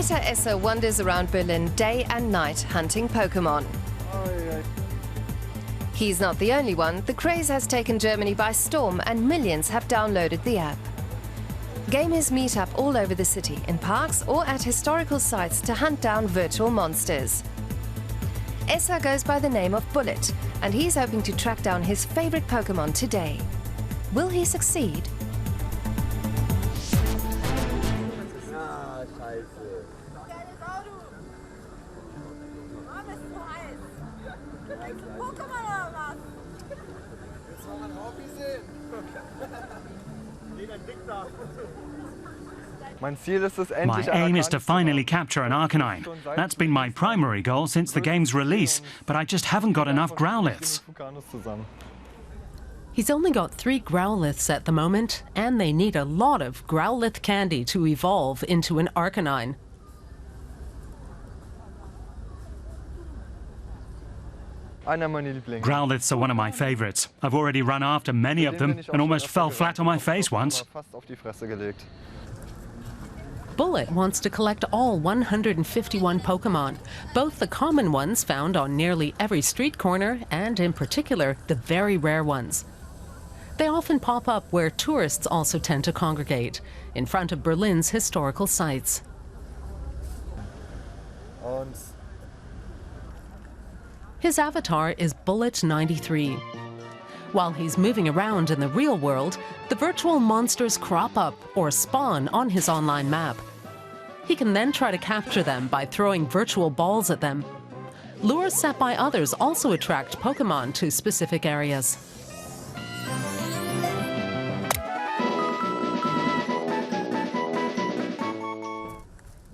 Skater Esser wanders around Berlin day and night hunting Pokémon. He's not the only one. The craze has taken Germany by storm and millions have downloaded the app. Gamers meet up all over the city, in parks or at historical sites to hunt down virtual monsters. Esser goes by the name of Bullet, and he's hoping to track down his favorite Pokémon today. Will he succeed? My aim is to finally capture an Arcanine. That's been my primary goal since the game's release, but I just haven't got enough Growliths. He's only got 3 Growliths at the moment, and they need a lot of Growlith candy to evolve into an Arcanine. Growliths are one of my favorites. I've already run after many of them and almost fell flat on my face once. Bullet wants to collect all 151 Pokémon, both the common ones found on nearly every street corner and, in particular, the very rare ones. They often pop up where tourists also tend to congregate, in front of Berlin's historical sites. His avatar is Bullet93. While he's moving around in the real world, the virtual monsters crop up or spawn on his online map. He can then try to capture them by throwing virtual balls at them. Lures set by others also attract Pokémon to specific areas.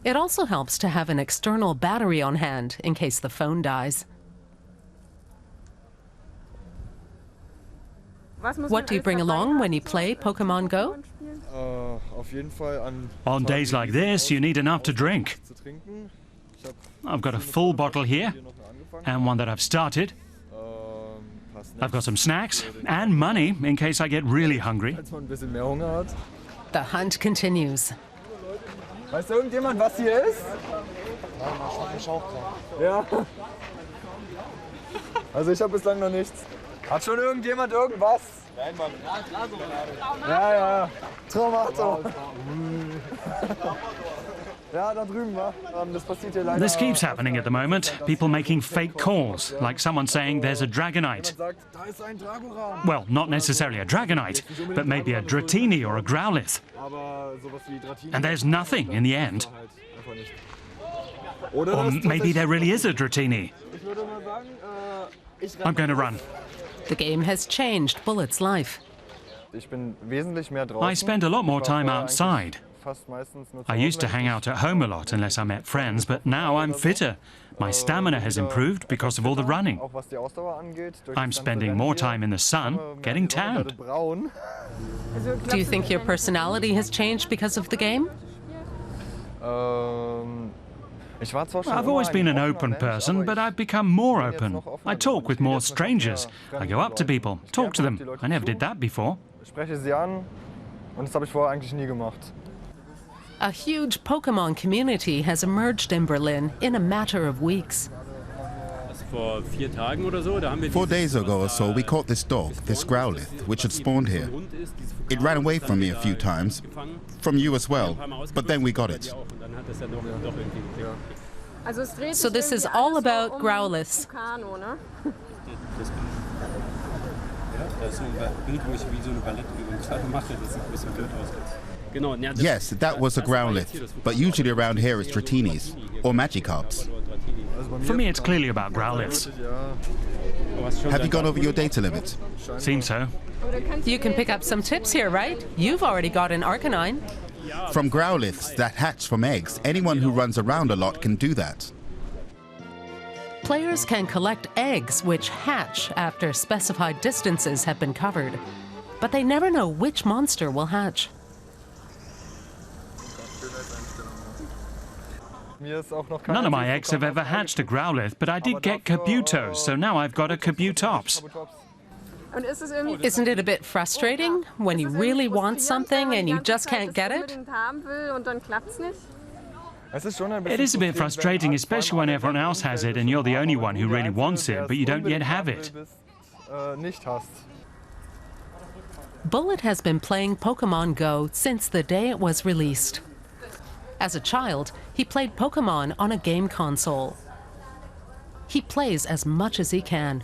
It also helps to have an external battery on hand in case the phone dies. What do you bring along when you play Pokémon Go? On days like this, you need enough to drink. I've got a full bottle here, and one that I've started. I've got some snacks and money in case I get really hungry. The hunt continues. Weiß irgendjemand, was hier ist? Ja. Also ich habe bislang noch nichts. Hat schon irgendjemand irgendwas? Nein, Mann. Ja, ja. Traumato. Ja, da drüben, wa? Das passiert hier leider. This keeps happening at the moment. People making fake calls, like someone saying there's a Dragonite. Well, not necessarily a Dragonite, but maybe a Dratini or a Growlithe. And there's nothing in the end. Or maybe there really is a Dratini. I'm going to run. The game has changed Bullet's life. I spend a lot more time outside. I used to hang out at home a lot unless I met friends, but now I'm fitter. My stamina has improved because of all the running. I'm spending more time in the sun, getting tanned. Do you think your personality has changed because of the game? I've always been an open person, but I've become more open. I talk with more strangers. I go up to people, talk to them. I never did that before. A huge Pokémon community has emerged in Berlin in a matter of weeks. 4 days ago or so, we caught this dog, this Growlithe, which had spawned here. It ran away from me a few times, from you as well, but then we got it. So this is all about Growliths. Yes, that was a Growlithe, but usually around here it's Dratinis, or Magikarps. For me, it's clearly about Growliths. Have you gone over your data limit? Seems so. You can pick up some tips here, right? You've already got an Arcanine. From Growliths that hatch from eggs, anyone who runs around a lot can do that. Players can collect eggs which hatch after specified distances have been covered, but they never know which monster will hatch. None of my eggs have ever hatched a Growlithe, but I did get Kabutos, so now I've got a Kabutops. Isn't it a bit frustrating when you really want something and you just can't get it? It is a bit frustrating, especially when everyone else has it and you're the only one who really wants it, but you don't yet have it. Bullet has been playing Pokémon Go since the day it was released. As a child, he played Pokémon on a game console. He plays as much as he can.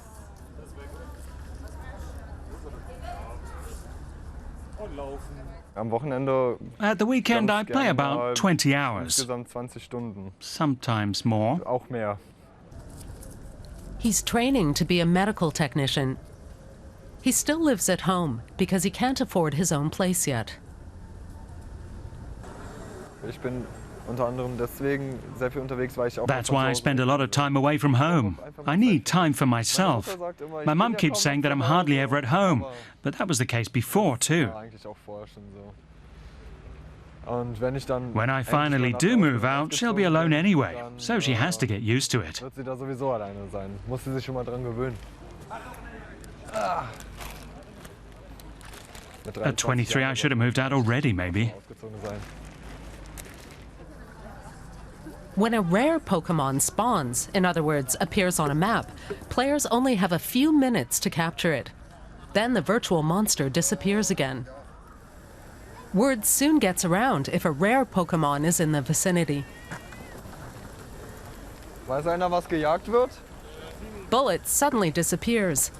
At the weekend, I play about 20 hours, sometimes more. He's training to be a medical technician. He still lives at home because he can't afford his own place yet. That's why I spend a lot of time away from home. I need time for myself. My mum keeps saying that I'm hardly ever at home, but that was the case before too. When I finally do move out, she'll be alone anyway, so she has to get used to it. At 23, I should have moved out already, maybe. When a rare Pokémon spawns, in other words, appears on a map, players only have a few minutes to capture it. Then the virtual monster disappears again. Word soon gets around if a rare Pokémon is in the vicinity. Weiß einer, was gejagt wird? Bullet suddenly disappears.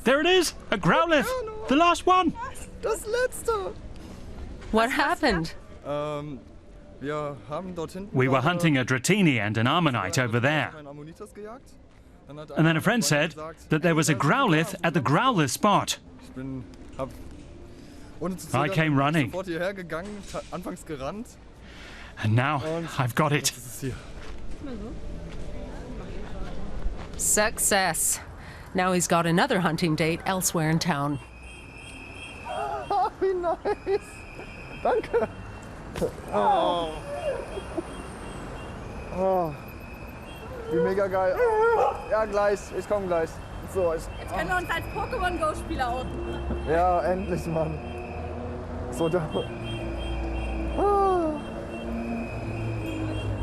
There it is! A Growlithe! The last one! Das letzte! What happened? We were hunting a Dratini and an Ammonite over there. And then a friend said that there was a Growlithe at the Growlithe spot. I came running. And now I've got it. Success. Now he's got another hunting date elsewhere in town. Oh, wie nice! Danke! Oh. Oh. Wie mega geil. Ja, gleich. Ich komm gleich. So, Jetzt können wir uns als Pokémon Go Spieler outen. Ja, endlich, Mann. So, da. Ah.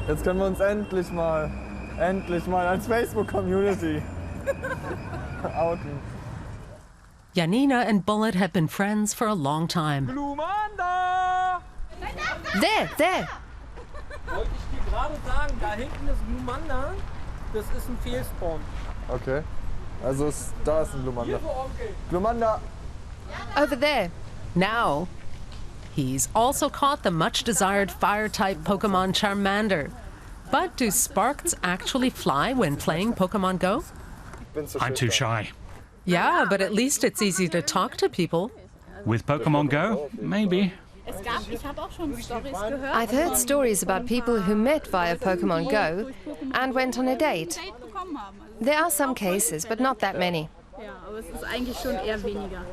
Jetzt können wir uns endlich mal als Facebook-Community outen. Janina and Bullet have been friends for a long time. Glumanda! There! Wollte ich dir gerade sagen, da hinten ist Glumanda, das ist ein Fehlspawn. Okay. Also da ist ein Glumanda. Glumanda! Over there. Now, he's also caught the much-desired fire-type Pokemon Charmander. But do sparks actually fly when playing Pokemon Go? I'm too shy. Yeah, but at least it's easy to talk to people. With Pokémon Go? Maybe. Ich habe auch schon Storys gehört. I've heard stories about people who met via Pokémon Go and went on a date. There are some cases, but not that many. Ja, aber es ist eigentlich schon eher weniger.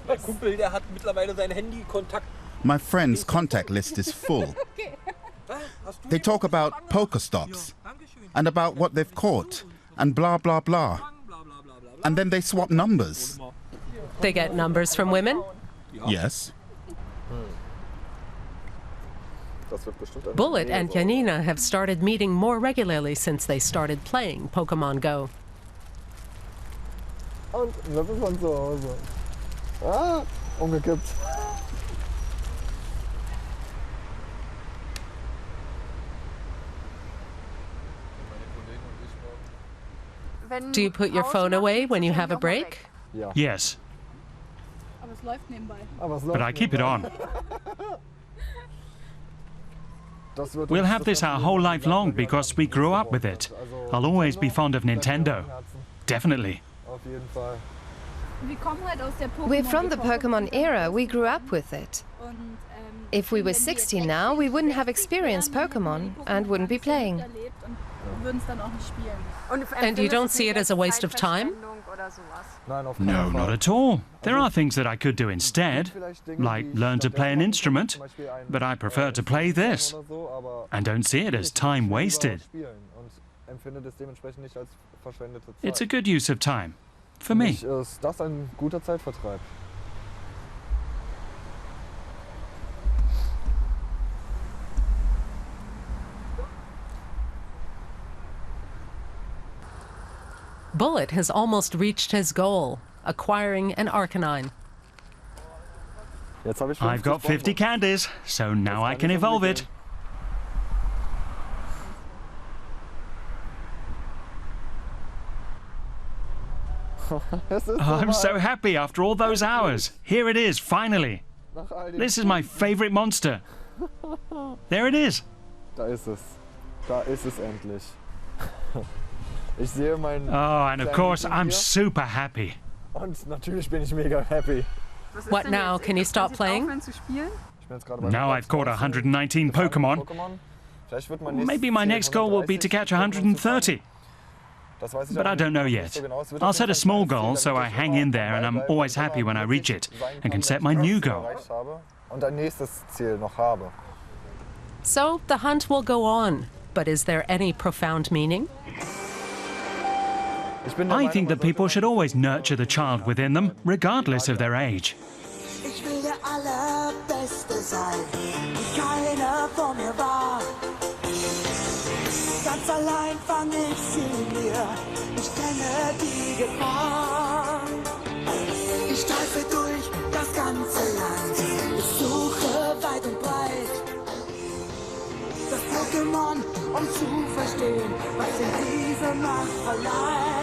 Mein Kumpel, der hat mittlerweile sein Handy-Kontakt. My friend's contact list is full. They talk about Pokestops and about what they've caught and blah blah blah. And then they swap numbers. They get numbers from women? Yes. Bullet and Janina have started meeting more regularly since they started playing Pokemon Go. Und Löffel von zu Hause. Ah, umgekippt. Do you put your phone away when you have a break? Ja. Yes, Aber es läuft nebenbei. Aber es but I keep it on. Das wird We'll uns- have this our whole life long because we grew up with it. I'll always be fond of Nintendo. Definitely. Auf jeden Fall. Wir kommen halt aus der Pokémon. We're from the Pokémon era. We grew up with it. Und, If we were 16 now, we wouldn't have experienced Pokémon and wouldn't be playing. würden es dann auch nicht spielen. And you don't see it as a waste of time? Nein, auf No, keinen Fall. not at all. There are things that I could do instead, like learn to play an instrument, but I prefer to play this Oder so, aber and don't see it as time wasted. spielen und empfinde das dementsprechend nicht als verschwendete Zeit. It's a good use of time. for me. Ist das ein guter Zeitvertreib. Bullet has almost reached his goal, acquiring an Arcanine. Jetzt habe ich I've got 50 candies, so now I can evolve it. I'm so happy after all those hours. Here it is, finally. This is my favorite monster. There it is. Da ist es. Da ist es endlich. Ich sehe meinen Oh, and of course, I'm super happy. Und natürlich bin ich mega happy. What now? Can you stop playing? Now I've caught 119 Pokémon. Maybe my next goal will be to catch 130. But I don't know yet. I'll set a small goal so I hang in there and I'm always happy when I reach it and can set my new goal. So the hunt will go on. But is there any profound meaning? I think that people should always nurture the child within them, regardless of their age. Ich will der Allerbeste sein, wie keiner vor mir war. Ganz allein fang ich sie mir, ich kenne die Gefahr. Ich streife durch das ganze Land, ich suche weit und breit das Pokémon, um zu verstehen, was in diese Macht verleiht.